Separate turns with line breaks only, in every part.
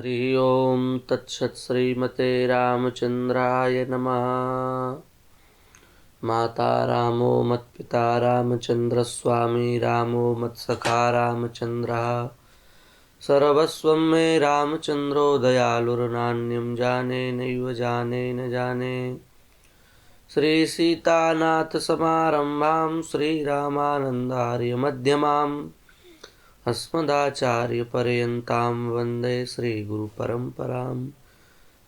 हरि ओम तत्सत् श्रीमते रामचंद्राय नमः। माता रामो मत्पिता रामचंद्र स्वामी रामो मत्सखा रामचंद्रः। सर्वस्वं मे रामचंद्रो दयालुर्नान्यं जाने नैव जाने न जाने। श्री सीतानाथ समारंभां श्रीरामानंदार्य मध्यमाम् अस्मदाचार्यपर्यन्तां वन्दे श्रीगुरुपरम्परां।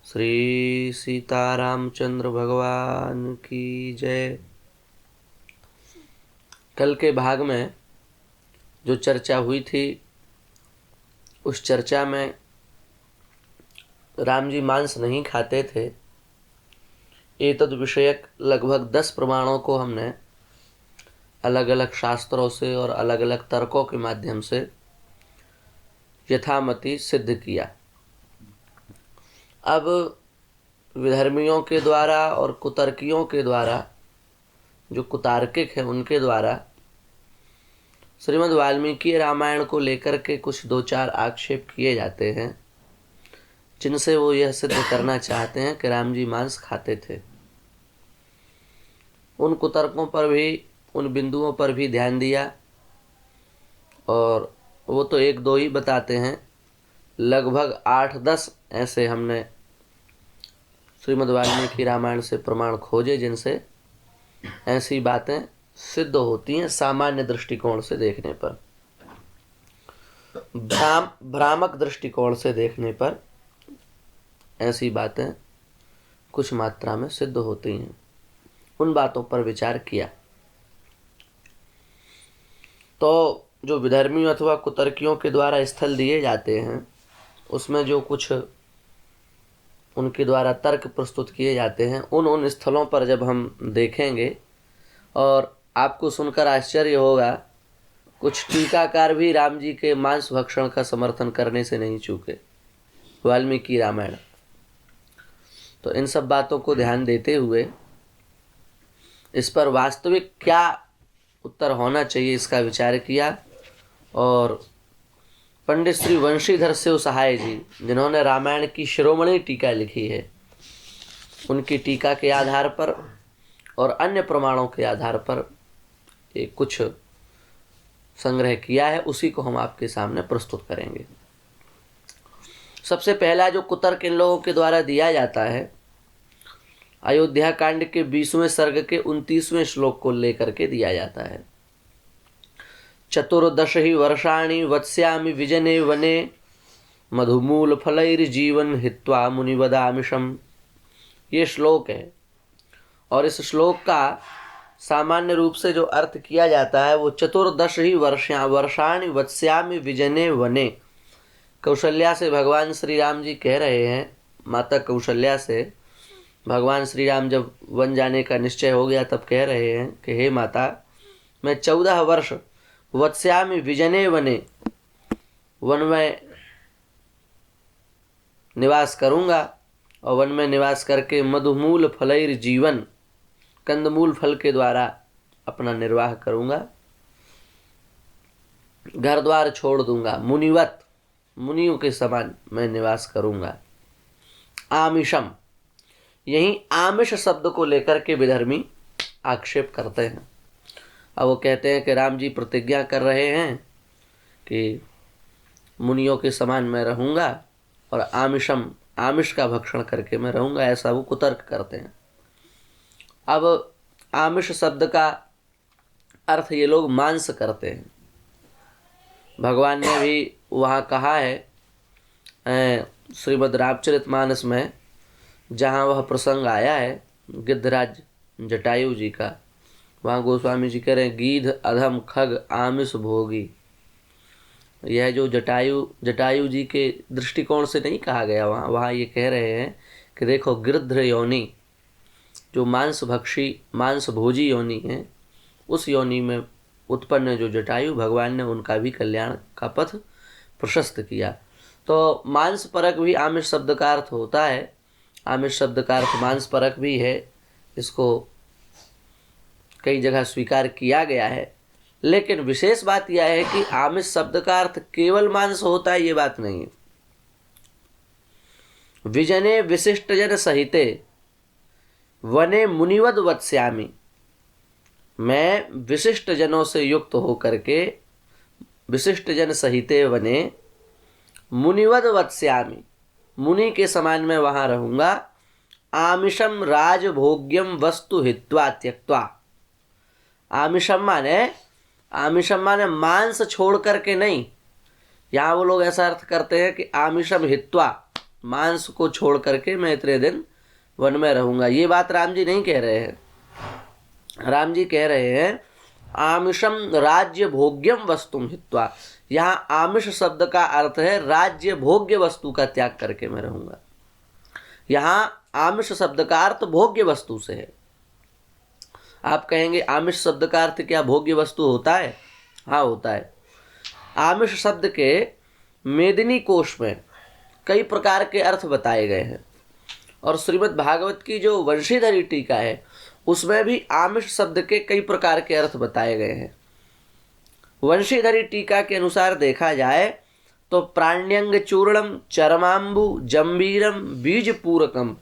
श्री सीतारामचंद्र भगवान की जय। कल के भाग में जो चर्चा हुई थी उस चर्चा में राम जी मांस नहीं खाते थे। एतद विषयक लगभग 10 प्रमाणों को हमने अलग अलग शास्त्रों से और अलग अलग तर्कों के माध्यम से यथामति सिद्ध किया। अब विधर्मियों के द्वारा और कुतर्कियों के द्वारा, जो कुतार्किक हैं उनके द्वारा श्रीमद् वाल्मीकि रामायण को लेकर के कुछ 2-4 आक्षेप किए जाते हैं, जिनसे वो यह सिद्ध करना चाहते हैं कि राम जी मांस खाते थे। उन कुतर्कों पर भी, उन बिंदुओं पर भी ध्यान दिया और वो तो 1-2 ही बताते हैं, लगभग 8-10 ऐसे हमने श्रीमद् वाल्मीकि रामायण से प्रमाण खोजे जिनसे ऐसी बातें सिद्ध होती हैं। सामान्य दृष्टिकोण से देखने पर, भ्रामक दृष्टिकोण से देखने पर ऐसी बातें कुछ मात्रा में सिद्ध होती हैं। उन बातों पर विचार किया तो जो विधर्मियों अथवा कुतर्कियों के द्वारा स्थल दिए जाते हैं उसमें जो कुछ उनके द्वारा तर्क प्रस्तुत किए जाते हैं, उन स्थलों पर जब हम देखेंगे और आपको सुनकर आश्चर्य होगा, कुछ टीकाकार भी राम जी के मांस भक्षण का समर्थन करने से नहीं चूके। वाल्मीकि रामायण, तो इन सब बातों को ध्यान देते हुए इस पर वास्तविक क्या उत्तर होना चाहिए इसका विचार किया। और पंडित श्री वंशीधर शिव सहाय जी, जिन्होंने रामायण की शिरोमणि टीका लिखी है, उनकी टीका के आधार पर और अन्य प्रमाणों के आधार पर एक कुछ संग्रह किया है, उसी को हम आपके सामने प्रस्तुत करेंगे। सबसे पहला जो कुतर्क इन लोगों के द्वारा दिया जाता है, अयोध्या कांड के 20वें सर्ग के 29वें श्लोक को लेकर के दिया जाता है। 14 ही वर्षाणि वत्स्यामि विजने वने मधुमूल फलैर्जीवन हित्वा मुनिवदामिषम्। ये श्लोक है और इस श्लोक का सामान्य रूप से जो अर्थ किया जाता है वो 14 ही वर्षाणि वत्स्यामि विजने वने। कौशल्या से भगवान श्री राम जी कह रहे हैं, माता कौशल्या से भगवान श्री राम जब वन जाने का निश्चय हो गया तब कह रहे हैं कि हे माता, मैं 14 वर्ष वत्स्यामि विजने वने, वन में निवास करूंगा और वन में निवास करके मधुमूल फलैर जीवन, कंदमूल फल के द्वारा अपना निर्वाह करूंगा, घर द्वार छोड़ दूंगा, मुनिवत, मुनियों के समान मैं निवास करूंगा। आमिषम, यही आमिष शब्द को लेकर के विधर्मी आक्षेप करते हैं। अब वो कहते हैं कि राम जी प्रतिज्ञा कर रहे हैं कि मुनियों के समान मैं रहूंगा और आमिषम, आमिष का भक्षण करके मैं रहूंगा, ऐसा वो कुतर्क करते हैं। अब आमिष शब्द का अर्थ ये लोग मांस करते हैं। भगवान ने भी वहाँ कहा है श्रीमद् रामचरितमानस में, जहाँ वह प्रसंग आया है गिद्धराज जटायु जी का, वहाँ गोस्वामी जी कह रहे हैं, गीध अधम खग आमिष भोगी। यह जो जटायु जी के दृष्टिकोण से नहीं कहा गया, वहाँ ये कह रहे हैं कि देखो गिरध्र योनि, जो मांसभक्षी मांस भोजी योनि है, उस योनि में उत्पन्न जो जटायु, भगवान ने उनका भी कल्याण का पथ प्रशस्त किया। तो मांस परक भी आमिष शब्द का अर्थ होता है, आमिष शब्द का अर्थ मांस परक भी है, इसको कई जगह स्वीकार किया गया है। लेकिन विशेष बात यह है कि आमिष शब्द का अर्थ केवल मांस होता है, ये बात नहीं है। विजने विशिष्टजन सहिते वने मुनिवद वत्स्यामि। मैं विशिष्ट जनों से युक्त होकर के विशिष्ट जन सहिते वने मुनिवद वत्स्यामि, मुनि के समान मैं वहाँ रहूँगा। आमिषम राजभोग्यम वस्तु हित्वा त्यक्त्वा। आमिषम माने मांस छोड़ करके नहीं। यहाँ वो लोग ऐसा अर्थ करते हैं कि आमिषम हित्वा, मांस को छोड़ करके मैं इतने दिन वन में रहूँगा। ये बात राम जी नहीं कह रहे हैं। राम जी कह रहे हैं आमिषम राज्य भोग्यम वस्तुम हित्वा। यहाँ आमिष शब्द का अर्थ है राज्य भोग्य वस्तु का त्याग करके मैं रहूँगा। यहाँ आमिष शब्द का अर्थ भोग्य वस्तु से है। आप कहेंगे आमिष शब्द का अर्थ क्या भोग्य वस्तु होता है? हाँ होता है। आमिष शब्द के मेदिनी कोश में कई प्रकार के अर्थ बताए गए हैं और श्रीमद् भागवत की जो वंशीधरी टीका है उसमें भी आमिष शब्द के कई प्रकार के अर्थ बताए गए हैं। वंशीधरी टीका के अनुसार देखा जाए तो प्राण्यंग चूर्णम चरमाम्बु जंबीरम बीज पूरकम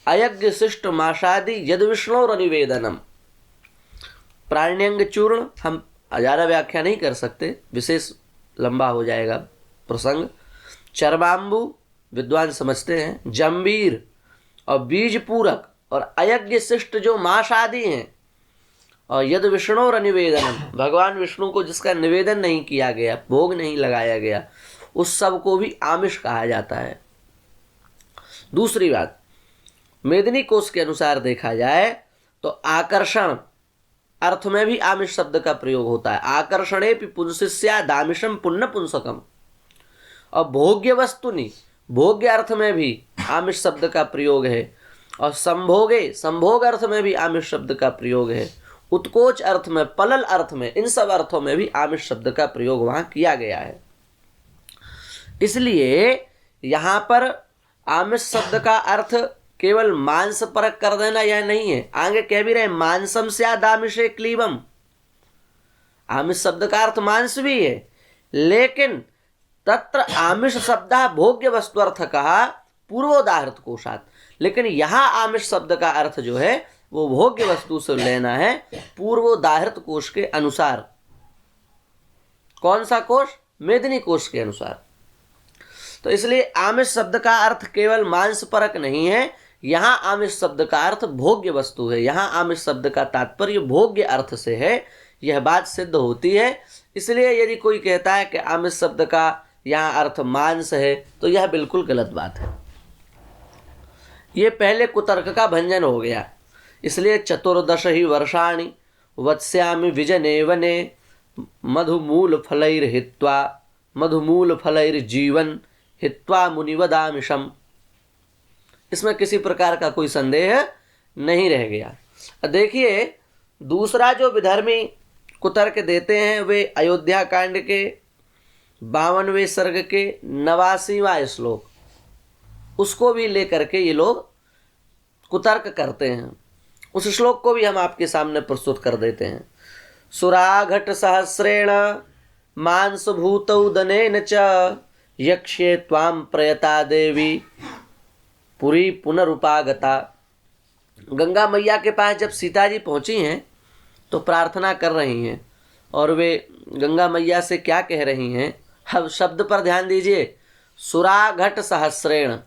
अयज्ञ शिष्ट माशादि यद विष्णु निवेदनम। प्राण्यंग चूर्ण हम ज़्यादा व्याख्या नहीं कर सकते, विशेष लंबा हो जाएगा प्रसंग। चरमाम्बु विद्वान समझते हैं, जंबीर और बीज पूरक और अयज्ञ शिष्ट जो मांस आदि हैं, और यद विष्णु और निवेदनम, भगवान विष्णु को जिसका निवेदन नहीं किया गया, भोग नहीं लगाया गया, उस सब को भी आमिष कहा जाता है। दूसरी बात, मेदिनी कोश के अनुसार देखा जाए तो आकर्षण अर्थ में भी आमिष शब्द का प्रयोग होता है। आकर्षणे पुंसिस्या दामिषम पुण्य पुंसकम। और भोग्य वस्तुनि, भोग्य अर्थ में भी आमिष शब्द का प्रयोग है। और संभोगे, संभोग अर्थ में भी आमिष शब्द का प्रयोग है। उत्कोच अर्थ में, पलल अर्थ में, इन सब अर्थों में भी आमिष शब्द का प्रयोग वहाँ किया गया है। इसलिए यहाँ पर आमिष शब्द का अर्थ केवल मांस परक कर देना यह नहीं है। आगे कह भी रहे मांसम स्यादामिषे क्लीबम। आमिष शब्द का अर्थ मांस भी है, लेकिन तत्र आमिष शब्द भोग्य वस्तु अर्थ कहा पूर्वोदाहृत कोशात। लेकिन यहाँ आमिष शब्द का अर्थ जो है वो भोग्य वस्तु से लेना है पूर्वोदाहृत कोश के अनुसार। कौन सा कोश? मेदिनी कोश के अनुसार। तो इसलिए आमिष शब्द का अर्थ केवल मांस परक नहीं है, यहाँ आमिष शब्द का अर्थ भोग्य वस्तु है। यहाँ आमिष शब्द का तात्पर्य भोग्य अर्थ से है, यह बात सिद्ध होती है। इसलिए यदि कोई कहता है कि आमिष शब्द का यहाँ अर्थ मांस है तो यह बिल्कुल गलत बात है। ये पहले कुतर्क का भंजन हो गया। इसलिए 14 ही वर्षाणि वत्स्यामि विजने वने मधुमूल फलैर्हित्वा मधुमूल फलैर्जीवन हित्वा मुनिवदामिषम। इसमें किसी प्रकार का कोई संदेह नहीं रह गया। देखिए दूसरा जो विधर्मी कुतर्क देते हैं वे अयोध्या कांड के 52वें सर्ग के 89वां श्लोक, उसको भी लेकर के ये लोग कुतर्क करते हैं। उस श्लोक को भी हम आपके सामने प्रस्तुत कर देते हैं। सुराघट सहस्रेण मांसभूतौ दनेन च यक्ष्ये त्वां प्रयता देवी पुरी पुनरुपागता। गंगा मैया के पास जब सीता जी पहुंची हैं तो प्रार्थना कर रही हैं, और वे गंगा मैया से क्या कह रही हैं? अब शब्द पर ध्यान दीजिए, सुराघट सहस्रेण।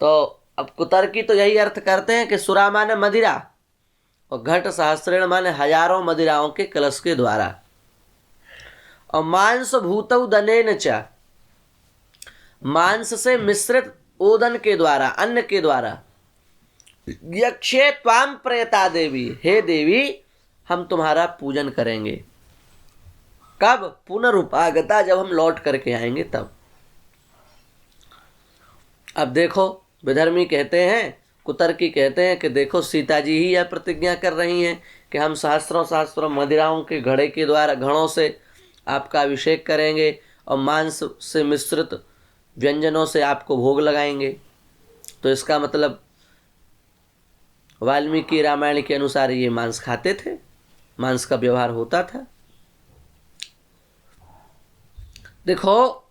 तो अब कुतर्की तो यही अर्थ करते हैं कि सुरा माने मदिरा और घट सहस्रेण माने हजारों मदिराओं के कलश के द्वारा। और मांस भूतौ दनेन च, मांस से मिश्रित ओदन के द्वारा, अन्न के द्वारा। यक्षे त्वाम प्रयता देवी, हे देवी हम तुम्हारा पूजन करेंगे। कब? पुनरुपागता, जब हम लौट करके आएंगे तब। अब देखो विधर्मी कहते हैं, कुतर्की कहते हैं कि देखो सीता जी ही यह प्रतिज्ञा कर रही हैं कि हम सहस्त्रों मदिराओं के घड़े के द्वारा, घड़ों से आपका अभिषेक करेंगे और मांस से मिश्रित व्यंजनों से आपको भोग लगाएंगे। तो इसका मतलब वाल्मीकि रामायण के अनुसार ये मांस खाते थे, मांस का व्यवहार होता था। देखो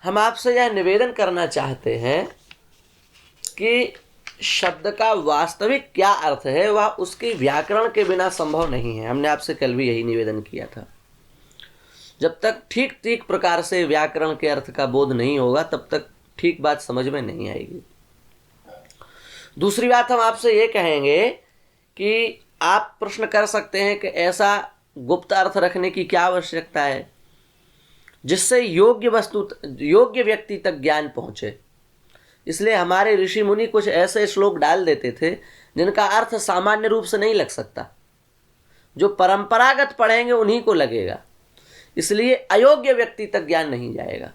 हम आपसे यह निवेदन करना चाहते हैं कि शब्द का वास्तविक क्या अर्थ है वह उसके व्याकरण के बिना संभव नहीं है। हमने आपसे कल भी यही निवेदन किया था। जब तक ठीक ठीक प्रकार से व्याकरण के अर्थ का बोध नहीं होगा तब तक ठीक बात समझ में नहीं आएगी। दूसरी बात हम आपसे ये कहेंगे कि आप प्रश्न कर सकते हैं कि ऐसा गुप्त अर्थ रखने की क्या आवश्यकता है जिससे योग्य व्यक्ति तक ज्ञान पहुंचे। इसलिए हमारे ऋषि मुनि कुछ ऐसे श्लोक डाल देते थे जिनका अर्थ सामान्य रूप से नहीं लग सकता, जो परंपरागत पढ़ेंगे उन्हीं को लगेगा, इसलिए अयोग्य व्यक्ति तक ज्ञान नहीं जाएगा।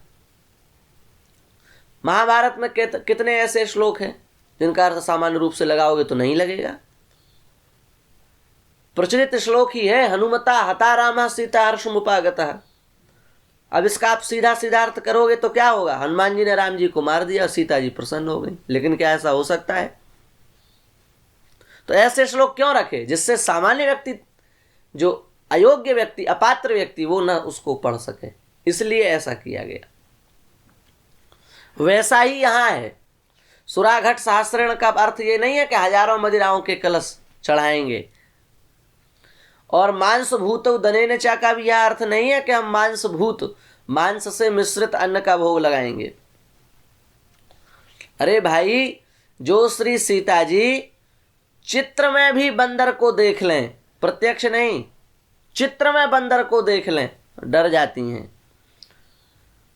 महाभारत में कितने ऐसे श्लोक हैं जिनका अर्थ सामान्य रूप से लगाओगे तो नहीं लगेगा। प्रचलित श्लोक ही है, हनुमता हता रामा सीता हर्षमुपागतः। अब इसका आप सीधा सीधा अर्थ करोगे तो क्या होगा, हनुमान जी ने राम जी को मार दिया, सीता जी प्रसन्न हो गई। लेकिन क्या ऐसा हो सकता है? तो ऐसे श्लोक क्यों रखे जिससे सामान्य व्यक्ति, जो अयोग्य व्यक्ति, अपात्र व्यक्ति, वो न उसको पढ़ सके, इसलिए ऐसा किया गया। वैसा ही यहां है। सुराघट सहस्त्रेण का अर्थ ये नहीं है कि हजारों मदिराओं के कलश चढ़ाएंगे, और मांस भूत दनेन चा का भी यह अर्थ नहीं है कि हम मांस से मिश्रित अन्न का भोग लगाएंगे। अरे भाई, जो श्री सीता जी चित्र में भी बंदर को देख लें, प्रत्यक्ष नहीं, चित्र में बंदर को देख लें, डर जाती हैं,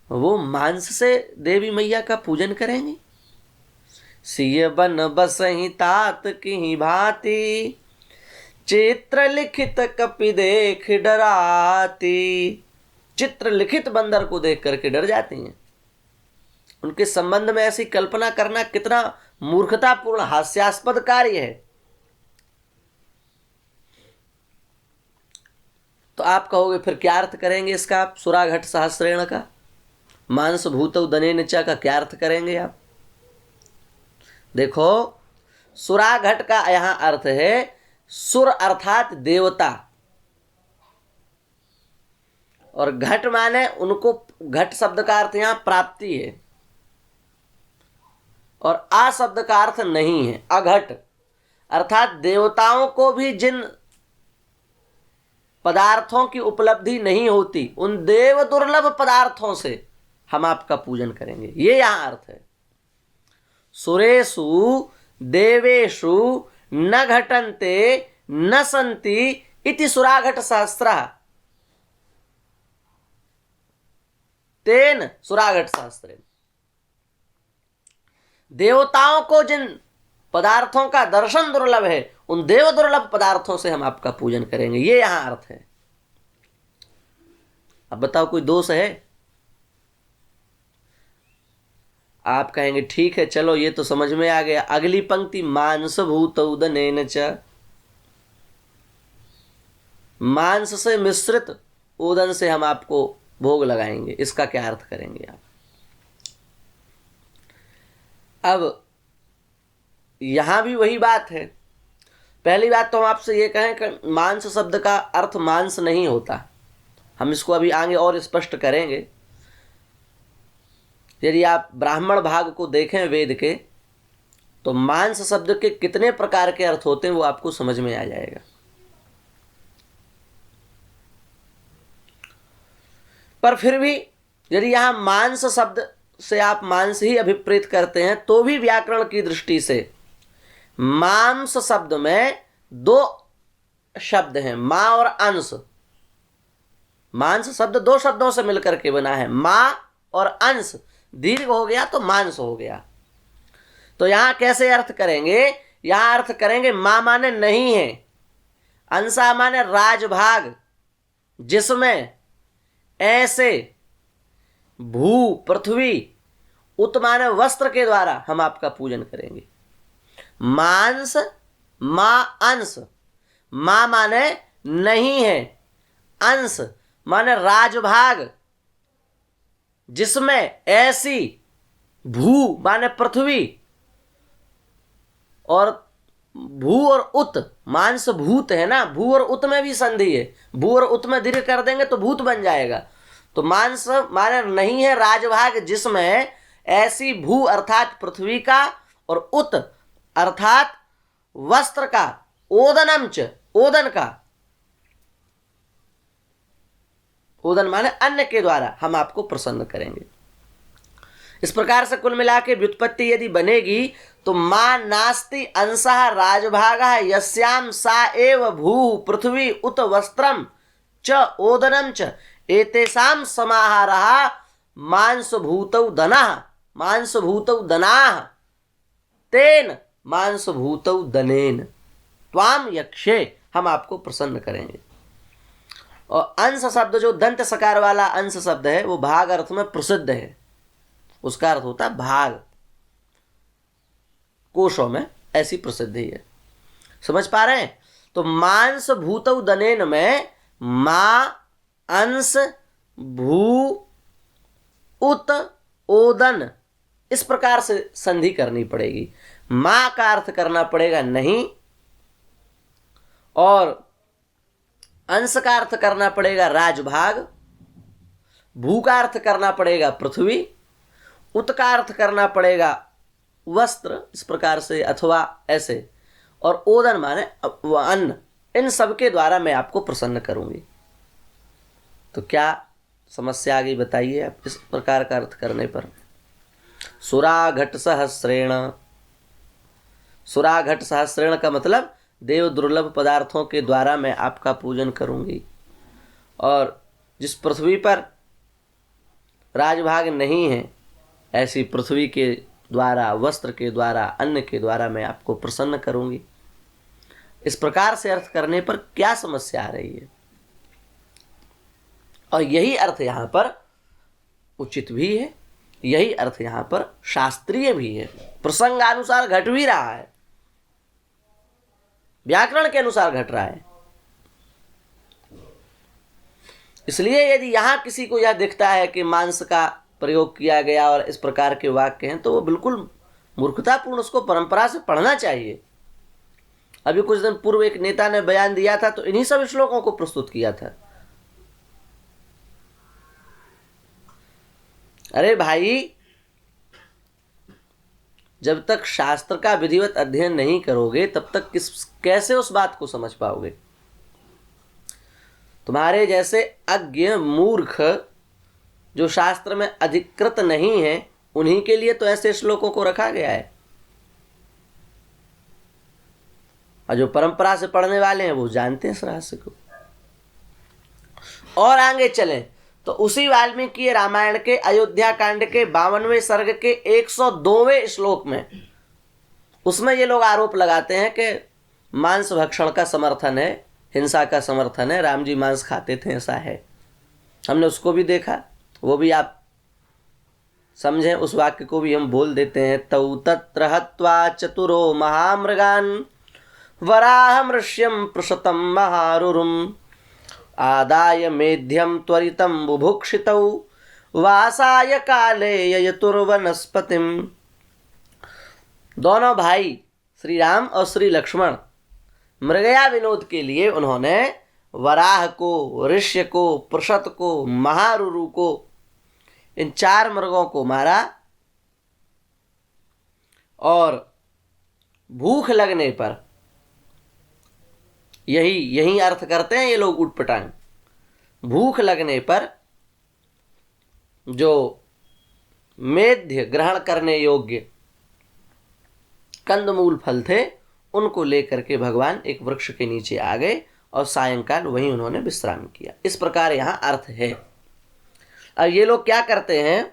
वो मांस से देवी मैया का पूजन करेंगी। सिय बन बसहि तात की भांति, चित्र लिखित कपि देख डराती। चित्र लिखित बंदर को देख करके डर जाती हैं। उनके संबंध में ऐसी कल्पना करना कितना मूर्खतापूर्ण, हास्यास्पद कार्य है। तो आप कहोगे फिर क्या अर्थ करेंगे इसका आप, सुराघट सहस्त्रेण का, मांस भूतौ दनेन च का क्या अर्थ करेंगे आप? देखो, सुराघट का यहां अर्थ है सुर अर्थात देवता, और घट माने उनको, घट शब्द का अर्थ यहां प्राप्ति है, और आ शब्द का अर्थ नहीं है, अघट अर्थात देवताओं को भी जिन पदार्थों की उपलब्धि नहीं होती, उन देव दुर्लभ पदार्थों से हम आपका पूजन करेंगे, ये यहां अर्थ है। सुरेषु देवेषु न घटन्ते न संति इति सुराघट सहस्त्रः, तेन सुराघट सहस्त्रेण। देवताओं को जिन पदार्थों का दर्शन दुर्लभ है, उन देव दुर्लभ पदार्थों से हम आपका पूजन करेंगे, ये यहां अर्थ है। अब बताओ कोई दोष है? आप कहेंगे ठीक है, चलो ये तो समझ में आ गया। अगली पंक्ति, मांस भूतौ दनेन च, मांस से मिश्रित ओदन से हम आपको भोग लगाएंगे, इसका क्या अर्थ करेंगे आप? अब यहां भी वही बात है। पहली बात तो हम आपसे ये कहें कि मांस शब्द का अर्थ मांस नहीं होता, हम इसको अभी आगे और स्पष्ट करेंगे। यदि आप ब्राह्मण भाग को देखें वेद के, तो मांस शब्द के कितने प्रकार के अर्थ होते हैं वो आपको समझ में आ जाएगा। पर फिर भी यदि यहां मांस शब्द से आप मांस ही अभिप्रेत करते हैं, तो भी व्याकरण की दृष्टि से मांस शब्द में दो शब्द हैं, मां और अंश। मांस शब्द दो शब्दों से मिलकर के बना है, मां और अंश, दीर्घ हो गया तो मांस हो गया। तो यहां कैसे अर्थ करेंगे? यहां अर्थ करेंगे मां माने नहीं है, अंसा माने राजभाग, जिसमें ऐसे भू पृथ्वी, उत माने वस्त्र के द्वारा हम आपका पूजन करेंगे। मांस, मां अंश, मां माने नहीं है, अंश माने राजभाग, जिसमें ऐसी भू माने पृथ्वी, और भू और उत, मांस भूत है ना, भू और उत में भी संधि है, भू और उत में दीर्घ कर देंगे तो भूत बन जाएगा। तो मांस माने नहीं है राजभाग जिसमें ऐसी भू अर्थात पृथ्वी का और उत अर्थात वस्त्र का, ओदनम च ओदन का, ओदन माने अन्न के द्वारा हम आपको प्रसन्न करेंगे। इस प्रकार से कुल मिला के व्युत्पत्ति यदि बनेगी तो मां नास्ति अंशः राजभागः यस्याम सा एव भू पृथ्वी उत वस्त्रम च ओदनम च एतेषां समाहारः मांसभूतौ दनः मांसभूतौ दनाः तेन मांसभूतौ दनेन त्वाम यक्षे, हम आपको प्रसन्न करेंगे। और अंश शब्द जो दंत सकार वाला अंश शब्द है वो भाग अर्थ में प्रसिद्ध है, उसका अर्थ होता है भाग, कोशों में ऐसी प्रसिद्धि है। समझ पा रहे हैं? तो मांस भूतौ दनेन में मा अंश भू उत ओदन इस प्रकार से संधि करनी पड़ेगी। मां का अर्थ करना पड़ेगा नहीं, और अंश का अर्थ करना पड़ेगा राजभाग, भू का अर्थ करना पड़ेगा पृथ्वी, उत का अर्थ करना पड़ेगा वस्त्र, इस प्रकार से अथवा ऐसे, और ओदन माने अन्न। इन सबके द्वारा मैं आपको प्रसन्न करूंगी। तो क्या समस्या आ गई बताइए आप इस प्रकार का अर्थ करने पर? सुराघट सहस्रेण, सुराघट सहस्रेण का मतलब देव दुर्लभ पदार्थों के द्वारा मैं आपका पूजन करूंगी। और जिस पृथ्वी पर राजभाग नहीं है ऐसी पृथ्वी के द्वारा, वस्त्र के द्वारा, अन्न के द्वारा मैं आपको प्रसन्न करूंगी। इस प्रकार से अर्थ करने पर क्या समस्या आ रही है? और यही अर्थ यहां पर उचित भी है, यही अर्थ यहां पर शास्त्रीय भी है, प्रसंगानुसार घट भी रहा है, व्याकरण के अनुसार घट रहा है। इसलिए यदि यहां किसी को यह दिखता है कि मांस का प्रयोग किया गया और इस प्रकार के वाक्य हैं तो वो बिल्कुल मूर्खतापूर्ण, उसको परंपरा से पढ़ना चाहिए। अभी कुछ दिन पूर्व एक नेता ने बयान दिया था तो इन्हीं सब श्लोकों को प्रस्तुत किया था। अरे भाई, जब तक शास्त्र का विधिवत अध्ययन नहीं करोगे तब तक कैसे उस बात को समझ पाओगे? तुम्हारे जैसे अज्ञ मूर्ख जो शास्त्र में अधिकृत नहीं है उन्हीं के लिए तो ऐसे श्लोकों को रखा गया है, और जो परंपरा से पढ़ने वाले हैं वो जानते हैं इस रहस्य को। और आगे चलें तो उसी वाल्मीकि रामायण के अयोध्या कांड के 52वें सर्ग के 102वें श्लोक में, उसमें ये लोग आरोप लगाते हैं कि मांस भक्षण का समर्थन है, हिंसा का समर्थन है, राम जी मांस खाते थे, ऐसा है। हमने उसको भी देखा, वो भी आप समझें, उस वाक्य को भी हम बोल देते हैं। तौ तत्र हत्वा चतुरो महामृगान वराह मृष्यम प्रशतम महारुरुम आदाय मेध्यम त्वरितम बुभुक्षितौ वासाय काले ययतुर्वनस्पतिम। दोनों भाई श्री राम और श्री लक्ष्मण मृगया विनोद के लिए उन्होंने वराह को, ऋष्य को, प्रशत को, महारुरु को, इन 4 मृगों को मारा। और भूख लगने पर, यही अर्थ करते हैं ये लोग उटपटांग, भूख लगने पर जो मेध्य ग्रहण करने योग्य कंदमूल फल थे उनको लेकर के भगवान एक वृक्ष के नीचे आ गए और सायंकाल वहीं उन्होंने विश्राम किया। इस प्रकार यहां अर्थ है। अब ये लोग क्या करते हैं?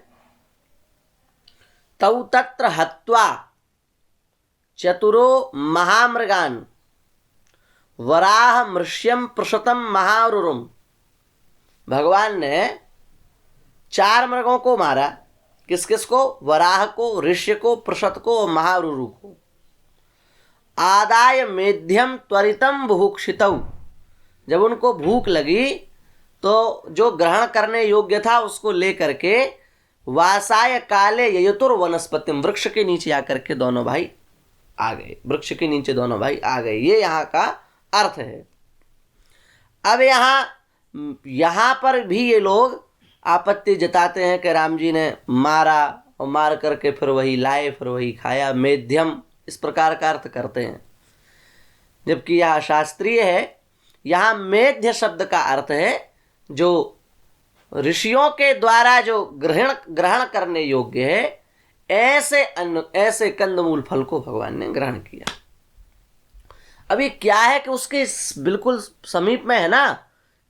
तौ तत्र हत्वा चतुरो महामृगान वराह मृष्यम प्रशतम महारुरुम। भगवान ने 4 मृगों को मारा। किस किस को? वराह को, ऋष्य को, प्रशत को और महारुरु को। आदाय मेध्यम त्वरितम बुभुक्षितौ। जब उनको भूख लगी तो जो ग्रहण करने योग्य था उसको लेकर के वासाय काले ययतुर वनस्पतिम, वृक्ष के नीचे आकर के दोनों भाई आ गए। वृक्ष के नीचे दोनों भाई आ गए, ये यहाँ का अर्थ है। अब यहाँ पर भी ये लोग आपत्ति जताते हैं कि राम जी ने मारा और मार करके फिर वही लाए, फिर वही खाया, मेध्यम इस प्रकार का अर्थ करते हैं, जबकि यह शास्त्रीय है। यहाँ मेध्य शब्द का अर्थ है जो ऋषियों के द्वारा जो ग्रहण करने योग्य है, ऐसे अन्न, ऐसे कंदमूल फल को भगवान ने ग्रहण किया। अभी क्या है कि उसके बिल्कुल समीप में है ना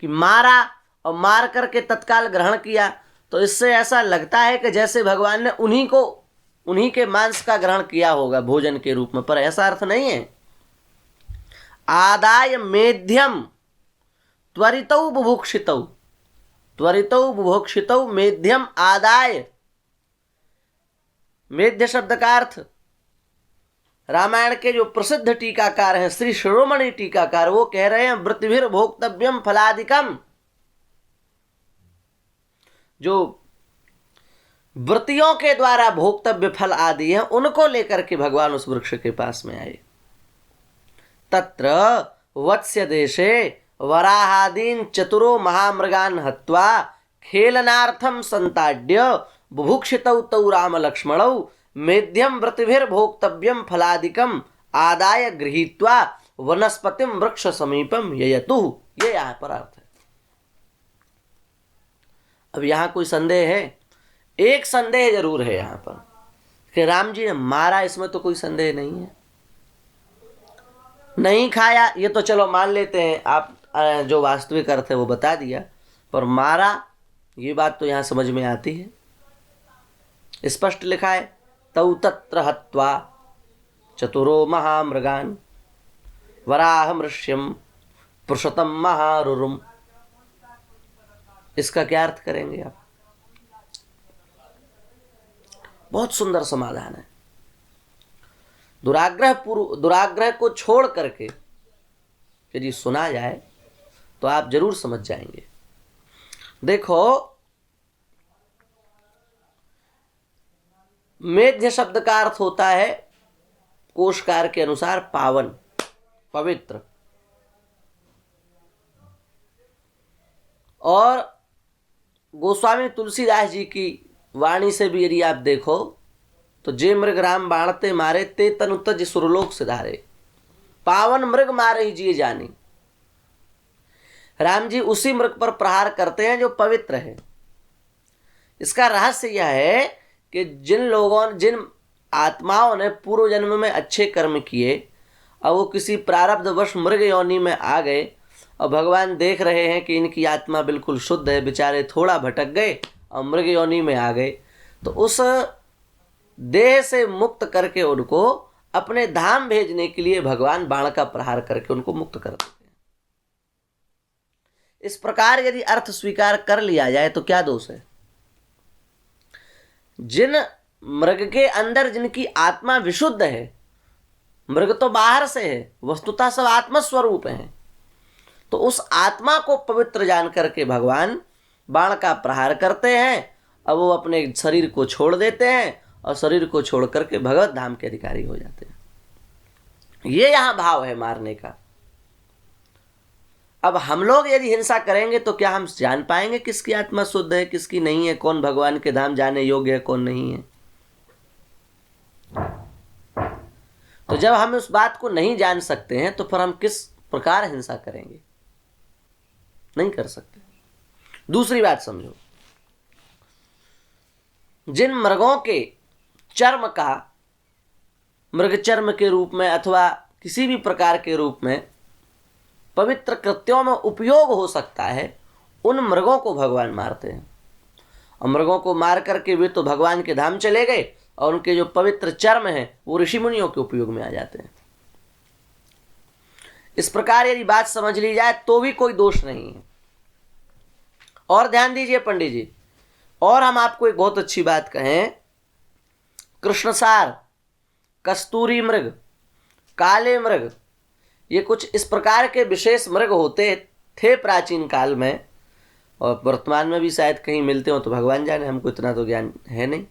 कि मारा और मार करके तत्काल ग्रहण किया, तो इससे ऐसा लगता है कि जैसे भगवान ने उन्हीं के मांस का ग्रहण किया होगा भोजन के रूप में, पर ऐसा अर्थ नहीं है। आदाय मेध्यम त्वरितौ बुभुक्षितौ, त्वरितौ बुभुक्षितौ मेध्यम आदाय। मेध्य शब्द का अर्थ रामायण के जो प्रसिद्ध टीकाकार हैं श्री शिरोमणि टीकाकार, वो कह रहे हैं वृत्तिभिर भोक्तव्यम फलादिकम। जो वृत्तियों के द्वारा भोक्तव्य फल आदि है उनको लेकर के भगवान उस वृक्ष के पास में आए। तत्र वत्स्य देशे वराहादीन चतुरो महामृगान हत्वा खेलनार्थम संताड्य बुभुक्षितौ तौ राम लक्ष्मणौ मेध्यम व्रतिभिर भोक्तव्यम फलादिकम आदाय गृहीत्वा वनस्पतिम वृक्ष समीपम ययतु। ये यहां पर अर्थ है। अब यहां कोई संदेह है? एक संदेह जरूर है यहां पर कि राम जी ने मारा, इसमें तो कोई संदेह नहीं है। नहीं खाया ये तो चलो मान लेते हैं, आप जो वास्तविक अर्थ है वो बता दिया, पर मारा ये बात तो यहां समझ में आती है। स्पष्ट लिखा है तौ तत्र हत्वा चतुरो महामृगान वराह मृष्यम पुरुषोत्तम महारुरुम। इसका क्या अर्थ करेंगे आप? बहुत सुंदर समाधान है। दुराग्रह को छोड़ करके यदि सुना जाए तो आप जरूर समझ जाएंगे। देखो, मेध्य शब्द का अर्थ होता है कोशकार के अनुसार पावन, पवित्र। और गोस्वामी तुलसीदास जी की वाणी से भी यदि आप देखो तो जे मृग राम बाणते मारे ते तनु तज सुरलोक सिधारे, पावन मृग मारे ही जिए जानी। राम जी उसी मृग पर प्रहार करते हैं जो पवित्र है। इसका रहस्य यह है कि जिन आत्माओं ने पूर्व जन्म में अच्छे कर्म किए और वो किसी प्रारब्धवश मृग योनि में आ गए और भगवान देख रहे हैं कि इनकी आत्मा बिल्कुल शुद्ध है, बेचारे थोड़ा भटक गए और मृग योनि में आ गए, तो उस देह से मुक्त करके उनको अपने धाम भेजने के लिए भगवान बाण का प्रहार करके उनको मुक्त कर देते हैं। इस प्रकार यदि अर्थ स्वीकार कर लिया जाए तो क्या दोष है? जिन मृग के अंदर जिनकी आत्मा विशुद्ध है, मृग तो बाहर से है, वस्तुतः सब आत्मस्वरूप हैं, तो उस आत्मा को पवित्र जान करके भगवान बाण का प्रहार करते हैं और वो अपने शरीर को छोड़ देते हैं और शरीर को छोड़ करके भगवत धाम के अधिकारी हो जाते हैं। ये यहां भाव है मारने का। अब हम लोग यदि हिंसा करेंगे तो क्या हम जान पाएंगे किसकी आत्मा शुद्ध है, किसकी नहीं है, कौन भगवान के धाम जाने योग्य है, कौन नहीं है? तो जब हम उस बात को नहीं जान सकते हैं तो फिर हम किस प्रकार हिंसा करेंगे? नहीं कर सकते। दूसरी बात समझो, जिन मृगों के चर्म का मृग चर्म के रूप में अथवा किसी भी प्रकार के रूप में पवित्र कृत्यों में उपयोग हो सकता है, उन मृगों को भगवान मारते हैं। और मृगों को मार करके वे तो भगवान के धाम चले गए और उनके जो पवित्र चर्म हैं वो ऋषि मुनियों के उपयोग में आ जाते हैं। इस प्रकार यदि बात समझ ली जाए तो भी कोई दोष नहीं है। और ध्यान दीजिए पंडित जी, और हम आपको एक बहुत अच्छी बात कहें, कृष्णसार, कस्तूरी मृग, काले मृग, ये कुछ इस प्रकार के विशेष मृग होते थे प्राचीन काल में, और वर्तमान में भी शायद कहीं मिलते हो तो भगवान जाने, हमको इतना तो ज्ञान है नहीं।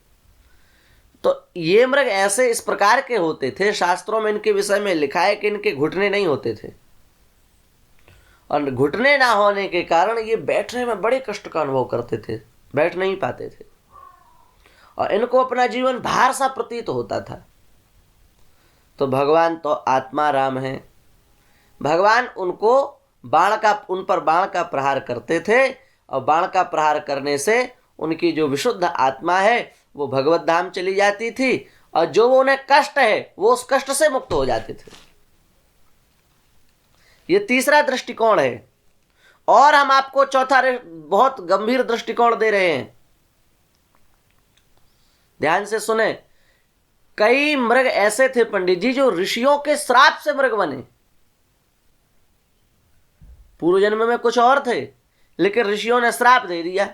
तो ये मृग ऐसे इस प्रकार के होते थे, शास्त्रों में इनके विषय में लिखा है कि इनके घुटने नहीं होते थे, और घुटने ना होने के कारण ये बैठने में बड़े कष्ट का अनुभव करते थे। बैठ नहीं पाते थे और इनको अपना जीवन भार सा प्रतीत होता था। तो भगवान तो आत्मा राम है, भगवान उन पर बाण का प्रहार करते थे और बाण का प्रहार करने से उनकी जो विशुद्ध आत्मा है वो भगवत धाम चली जाती थी और जो वो उन्हें कष्ट है वो उस कष्ट से मुक्त हो जाते थे। ये तीसरा दृष्टिकोण है। और हम आपको चौथा बहुत गंभीर दृष्टिकोण दे रहे हैं, ध्यान से सुने। कई मृग ऐसे थे पंडित जी जो ऋषियों के श्राप से मृग बने। पूर्व जन्म में कुछ और थे लेकिन ऋषियों ने श्राप दे दिया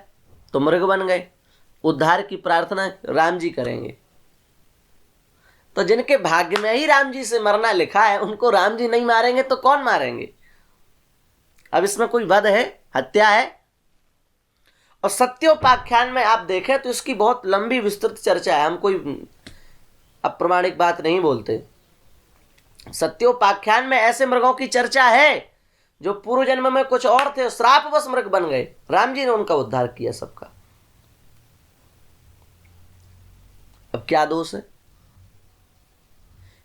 तो मृग बन गए। उद्धार की प्रार्थना राम जी करेंगे। तो जिनके भाग्य में ही राम जी से मरना लिखा है उनको राम जी नहीं मारेंगे तो कौन मारेंगे? अब इसमें कोई वध है, हत्या है? और सत्योपाख्यान में आप देखें तो इसकी बहुत लंबी विस्तृत चर्चा है। हम कोई अप्रमाणिक बात नहीं बोलते। सत्योपाख्यान में ऐसे मृगों की चर्चा है जो पूर्व जन्म में कुछ और थे, श्रापवश मृग बन गए, राम जी ने उनका उद्धार किया सबका। अब क्या दोष है?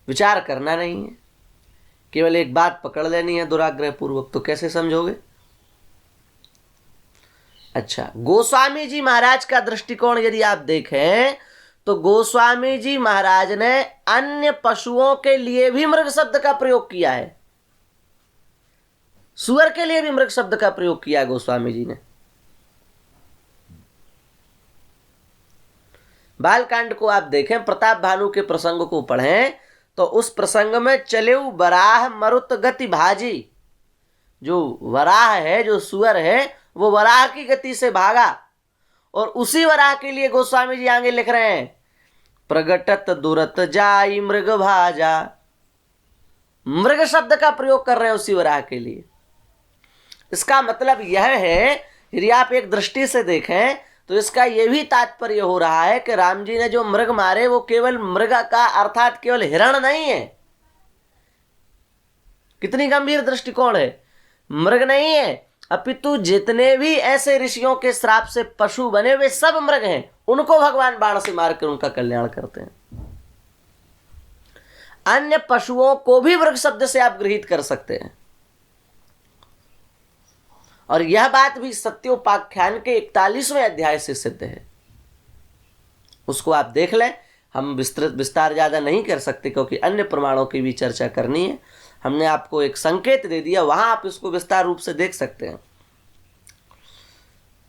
विचार करना नहीं है, केवल एक बात पकड़ लेनी है दुराग्रह पूर्वक। तो कैसे समझोगे? अच्छा, गोस्वामी जी महाराज का दृष्टिकोण यदि आप देखें तो गोस्वामी जी महाराज ने अन्य पशुओं के लिए भी मृग शब्द का प्रयोग किया है। सुअर के लिए भी मृग शब्द का प्रयोग किया है गोस्वामी जी ने। बालकांड को आप देखें, प्रताप भानु के प्रसंग को पढ़ें तो उस प्रसंग में चलेऊ बराह मरुत गति भाजी, जो वराह है, जो सुअर है, वो वराह की गति से भागा और उसी वराह के लिए गोस्वामी जी आगे लिख रहे हैं, प्रगटत दुरत जाई मृग भाजा। मृग शब्द का प्रयोग कर रहे हैं उसी वराह के लिए। इसका मतलब यह है, यदि आप एक दृष्टि से देखें तो इसका यह भी तात्पर्य हो रहा है कि राम जी ने जो मृग मारे वो केवल मृग का अर्थात केवल हिरण नहीं है। कितनी गंभीर दृष्टिकोण है। मृग नहीं है अपितु जितने भी ऐसे ऋषियों के श्राप से पशु बने वे सब मृग हैं, उनको भगवान बाण से मारकर उनका कल्याण करते हैं। अन्य पशुओं को भी मृग शब्द से आप गृहीत कर सकते हैं। और यह बात भी सत्योपाख्यान के 41वें अध्याय से सिद्ध है, उसको आप देख लें। हम विस्तार ज्यादा नहीं कर सकते क्योंकि अन्य प्रमाणों की भी चर्चा करनी है। हमने आपको एक संकेत दे दिया, वहां आप इसको विस्तार रूप से देख सकते हैं।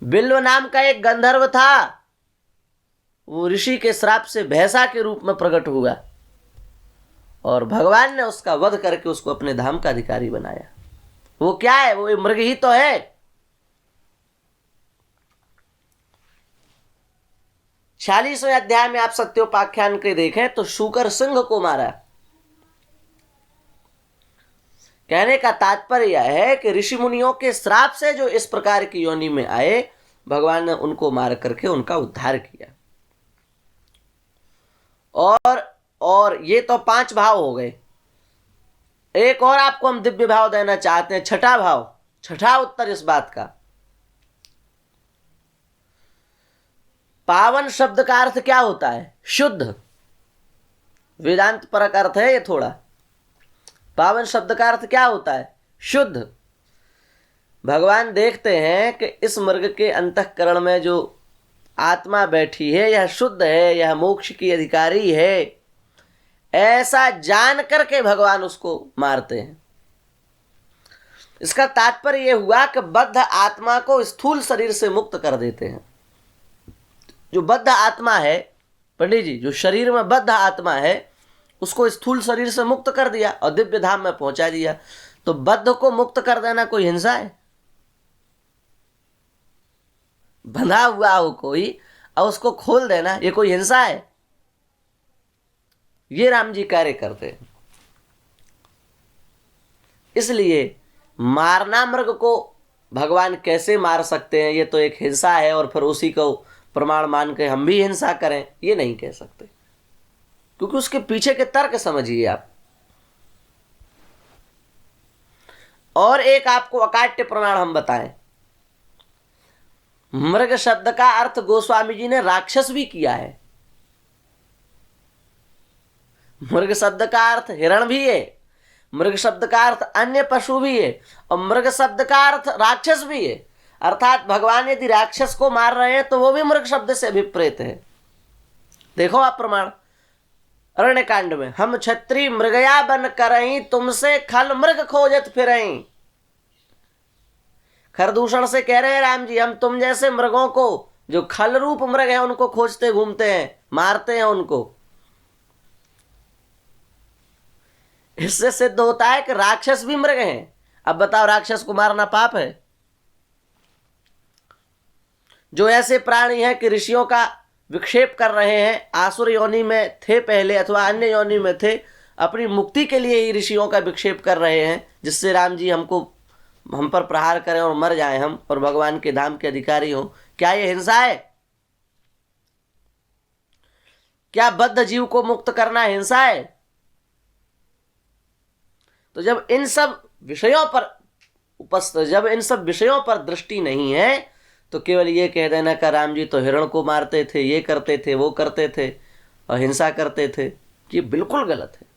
बिल्व नाम का एक गंधर्व था, वो ऋषि के श्राप से भैंसा के रूप में प्रकट हुआ और भगवान ने उसका वध करके उसको अपने धाम का अधिकारी बनाया। वो क्या है? वो मृग ही तो है। 46वें अध्याय में आप सत्योपाख्यान के देखें तो शूकर सिंह को मारा। कहने का तात्पर्य यह है कि ऋषि मुनियों के श्राप से जो इस प्रकार की योनि में आए, भगवान ने उनको मार करके उनका उद्धार किया। और ये तो 5 भाव हो गए। एक और आपको हम दिव्य भाव देना चाहते हैं, छठा भाव, छठा उत्तर इस बात का। पावन शब्द का अर्थ क्या होता है? शुद्ध। वेदांत परक अर्थ है ये थोड़ा। पावन शब्द का अर्थ क्या होता है? शुद्ध। भगवान देखते हैं कि इस मृग के अंतःकरण में जो आत्मा बैठी है यह शुद्ध है, यह मोक्ष की अधिकारी है, ऐसा जान करके भगवान उसको मारते हैं। इसका तात्पर्य यह हुआ कि बद्ध आत्मा को स्थूल शरीर से मुक्त कर देते हैं। जो बद्ध आत्मा है पंडित जी, जो शरीर में बद्ध आत्मा है उसको स्थूल शरीर से मुक्त कर दिया और दिव्य धाम में पहुंचा दिया। तो बद्ध को मुक्त कर देना कोई हिंसा है? बंधा हुआ हो कोई और उसको खोल देना, ये कोई हिंसा है? ये राम जी कार्य करते हैं। इसलिए मारना मृग को भगवान कैसे मार सकते हैं, ये तो एक हिंसा है और फिर उसी को प्रमाण मान के हम भी हिंसा करें, ये नहीं कह सकते, क्योंकि उसके पीछे के तर्क समझिए आप। और एक आपको अकाट्य प्रमाण हम बताएं। मृग शब्द का अर्थ गोस्वामी जी ने राक्षस भी किया है। मृग शब्द का अर्थ हिरण भी है, मृग शब्द का अर्थ अन्य पशु भी है, और मृग शब्द का अर्थ राक्षस भी है। अर्थात भगवान यदि राक्षस को मार रहे हैं तो वो भी मृग शब्द से अभिप्रेत है। देखो आप प्रमाण अरण्य कांड में, हम क्षत्रिय मृगया बन करहीं, तुमसे खल मृग खोजत फिरहीं। खरदूषण से कह रहे हैं राम जी, हम तुम जैसे मृगों को, जो खल रूप मृग है, उनको खोजते घूमते हैं, मारते हैं उनको। इससे सिद्ध होता है कि राक्षस भी मृग हैं। अब बताओ, राक्षस को मारना पाप है? जो ऐसे प्राणी हैं कि ऋषियों का विक्षेप कर रहे हैं, आसुर योनि में थे पहले अथवा अन्य योनि में थे, अपनी मुक्ति के लिए ही ऋषियों का विक्षेप कर रहे हैं, जिससे राम जी हम पर प्रहार करें और मर जाएं हम, और भगवान के धाम के अधिकारी हों। क्या ये हिंसा है? क्या बद्ध जीव को मुक्त करना हिंसा है? तो जब इन सब विषयों पर दृष्टि नहीं है, तो केवल ये कह देना का राम जी तो हिरण को मारते थे, ये करते थे, वो करते थे और हिंसा करते थे, ये बिल्कुल गलत है।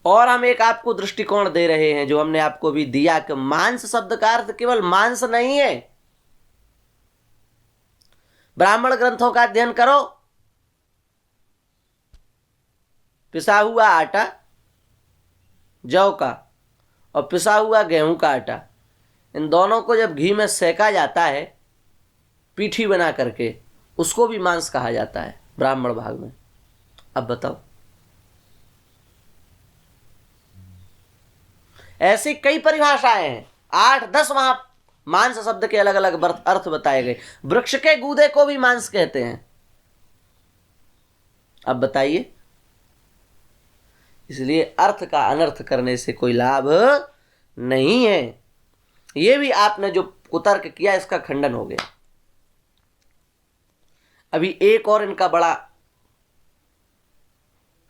और हम एक आपको दृष्टिकोण दे रहे हैं, जो हमने आपको भी दिया, कि मांस शब्द का अर्थ केवल मांस नहीं है। ब्राह्मण ग्रंथों का अध्ययन करो, पिसा हुआ आटा जौ का और पिसा हुआ गेहूं का आटा, इन दोनों को जब घी में सेका जाता है पीठी बना करके, उसको भी मांस कहा जाता है ब्राह्मण भाग में। अब बताओ, ऐसी कई परिभाषाएं हैं, 8-10 वहां मांस शब्द के अलग अलग अर्थ बताए गए। वृक्ष के गूदे को भी मांस कहते हैं। अब बताइए, इसलिए अर्थ का अनर्थ करने से कोई लाभ नहीं है। यह भी आपने जो कुतर्क किया, इसका खंडन हो गया। अभी एक और इनका बड़ा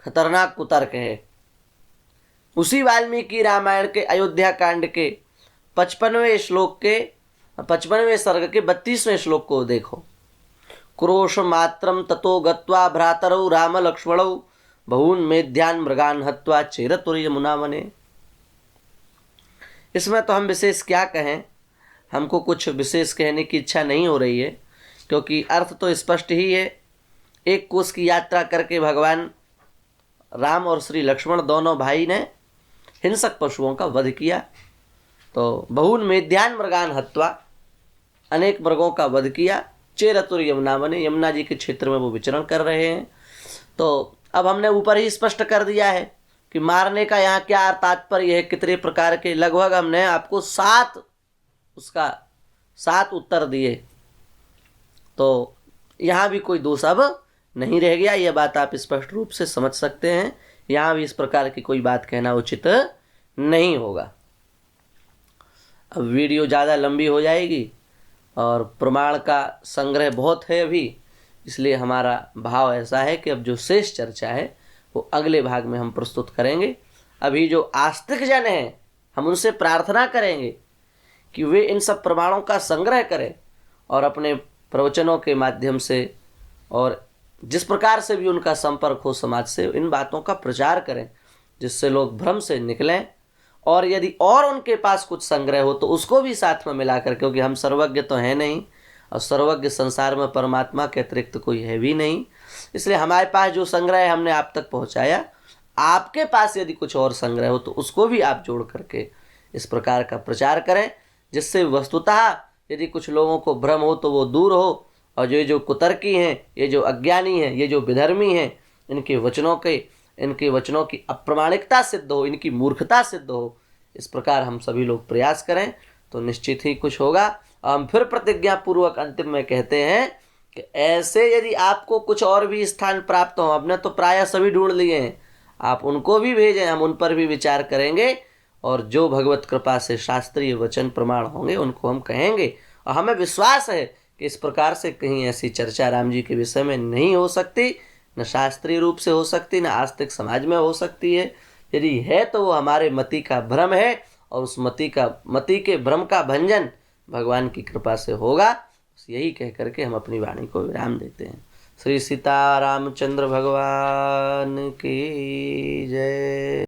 खतरनाक कुतर्क है। उसी वाल्मीकि रामायण के अयोध्या कांड के 55वें श्लोक के 55वें सर्ग के 32वें श्लोक को देखो। क्रोश मात्रम ततो गत्वा भ्रातरौ राम लक्ष्मणौ बहून मेध्यान मृगान हत्वा चेरतुर यमुना वने। इसमें तो हम विशेष क्या कहें, हमको कुछ विशेष कहने की इच्छा नहीं हो रही है, क्योंकि अर्थ तो स्पष्ट ही है। एक कोस की यात्रा करके भगवान राम और श्री लक्ष्मण दोनों भाई ने हिंसक पशुओं का वध किया। तो बहून मेध्यान मृगान हत्वा, अनेक मृगों का वध किया। चेरतुर यमुना वने, यमुना जी के क्षेत्र में वो विचरण कर रहे हैं। तो अब हमने ऊपर ही स्पष्ट कर दिया है कि मारने का यहाँ क्या तात्पर्य है, कितने प्रकार के, लगभग हमने आपको 7 उत्तर दिए। तो यहाँ भी कोई दोष अब नहीं रह गया, यह बात आप स्पष्ट रूप से समझ सकते हैं। यहाँ भी इस प्रकार की कोई बात कहना उचित नहीं होगा। अब वीडियो ज़्यादा लंबी हो जाएगी और प्रमाण का संग्रह बहुत है अभी, इसलिए हमारा भाव ऐसा है कि अब जो शेष चर्चा है वो अगले भाग में हम प्रस्तुत करेंगे। अभी जो आस्तिक जन हैं, हम उनसे प्रार्थना करेंगे कि वे इन सब प्रमाणों का संग्रह करें और अपने प्रवचनों के माध्यम से और जिस प्रकार से भी उनका संपर्क हो समाज से, इन बातों का प्रचार करें, जिससे लोग भ्रम से निकलें। और यदि और उनके पास कुछ संग्रह हो तो उसको भी साथ में मिलाकर, क्योंकि हम सर्वज्ञ तो हैं नहीं और सर्वज्ञ संसार में परमात्मा के अतिरिक्त कोई है भी नहीं, इसलिए हमारे पास जो संग्रह है हमने आप तक पहुंचाया। आपके पास यदि कुछ और संग्रह हो तो उसको भी आप जोड़ करके इस प्रकार का प्रचार करें, जिससे वस्तुतः यदि कुछ लोगों को भ्रम हो तो वो दूर हो, और ये जो कुतर्की हैं, ये जो अज्ञानी हैं, ये जो विधर्मी हैं, इनके वचनों की अप्रामाणिकता सिद्ध हो, इनकी मूर्खता सिद्ध हो। इस प्रकार हम सभी लोग प्रयास करें तो निश्चित ही कुछ होगा। हम फिर प्रतिज्ञा पूर्वक अंतिम में कहते हैं कि ऐसे यदि आपको कुछ और भी स्थान प्राप्त हो, हमने तो प्रायः सभी ढूंढ लिए हैं, आप उनको भी भेजें, हम उन पर भी विचार करेंगे और जो भगवत कृपा से शास्त्रीय वचन प्रमाण होंगे उनको हम कहेंगे। और हमें विश्वास है कि इस प्रकार से कहीं ऐसी चर्चा राम जी के विषय में नहीं हो सकती, न शास्त्रीय रूप से हो सकती, न आस्तिक समाज में हो सकती है। यदि है तो वो हमारे मति का भ्रम है, और उस मति के भ्रम का भंजन भगवान की कृपा से होगा। यही कह करके हम अपनी वाणी को विराम देते हैं। श्री सीता रामचंद्र भगवान की जय।